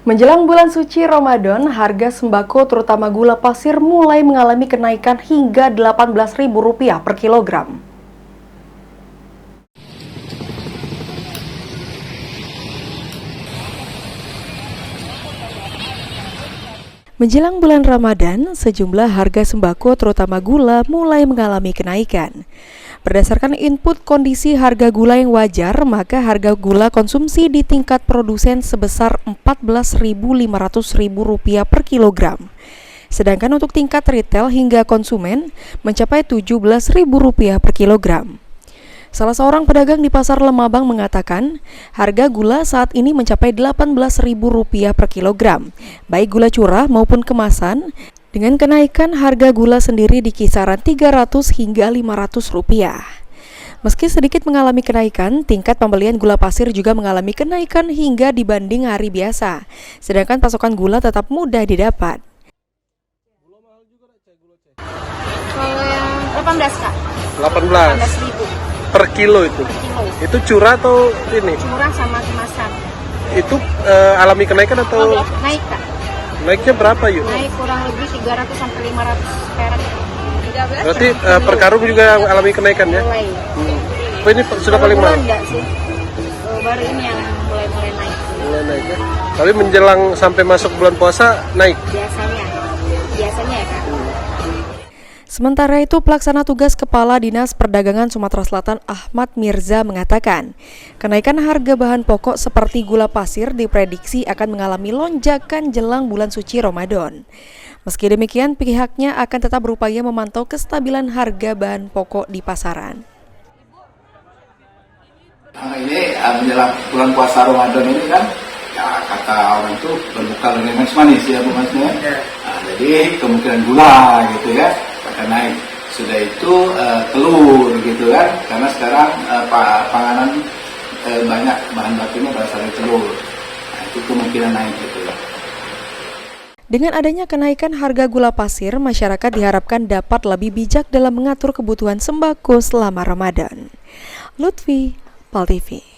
Menjelang bulan suci Ramadan, harga sembako terutama gula pasir mulai mengalami kenaikan hingga Rp18.000 per kilogram. Menjelang bulan Ramadan, sejumlah harga sembako terutama gula mulai mengalami kenaikan. Berdasarkan input kondisi harga gula yang wajar, maka harga gula konsumsi di tingkat produsen sebesar Rp14.500.000 per kilogram. Sedangkan untuk tingkat retail hingga konsumen mencapai Rp17.000 per kilogram. Salah seorang pedagang di Pasar Lemabang mengatakan, harga gula saat ini mencapai Rp18.000 per kilogram, baik gula curah maupun kemasan, dengan kenaikan harga gula sendiri di kisaran Rp300 hingga Rp500. Meski sedikit mengalami kenaikan, tingkat pembelian gula pasir juga mengalami kenaikan hingga dibanding hari biasa, sedangkan pasokan gula tetap mudah didapat. Kalau yang 18 Kak? 18.000 per kilo itu? Per kilo. Itu curah atau ini? Curah sama kemasan. Itu alami kenaikan atau? Naik Kak. Naiknya berapa yuk? Naik kurang lebih 300 sampai 500 perak. Berarti per karung juga alami kenaikan ya? Mulai. Oh, ini sudah paling mahal? Enggak sih. Baru ini yang mulai naik. Mulai naik ya? Tapi menjelang sampai masuk bulan puasa naik? Biasanya ya Kak. Sementara itu, pelaksana tugas Kepala Dinas Perdagangan Sumatera Selatan Ahmad Mirza mengatakan, kenaikan harga bahan pokok seperti gula pasir diprediksi akan mengalami lonjakan jelang bulan suci Ramadan. Meski demikian, pihaknya akan tetap berupaya memantau kestabilan harga bahan pokok di pasaran. Ini menjelang bulan puasa Ramadan ini kan, ya kata orang itu berbuka dengan manis ya Bu Mas ya. Nah, jadi kemungkinan gula gitu ya akan naik. Sudah itu telur gitu kan, karena sekarang panganan banyak bahan bakunya berasal dari telur. Nah, itu kemungkinan naik gitu ya. Dengan adanya kenaikan harga gula pasir, masyarakat diharapkan dapat lebih bijak dalam mengatur kebutuhan sembako selama Ramadan. Lutfi, PAL TV.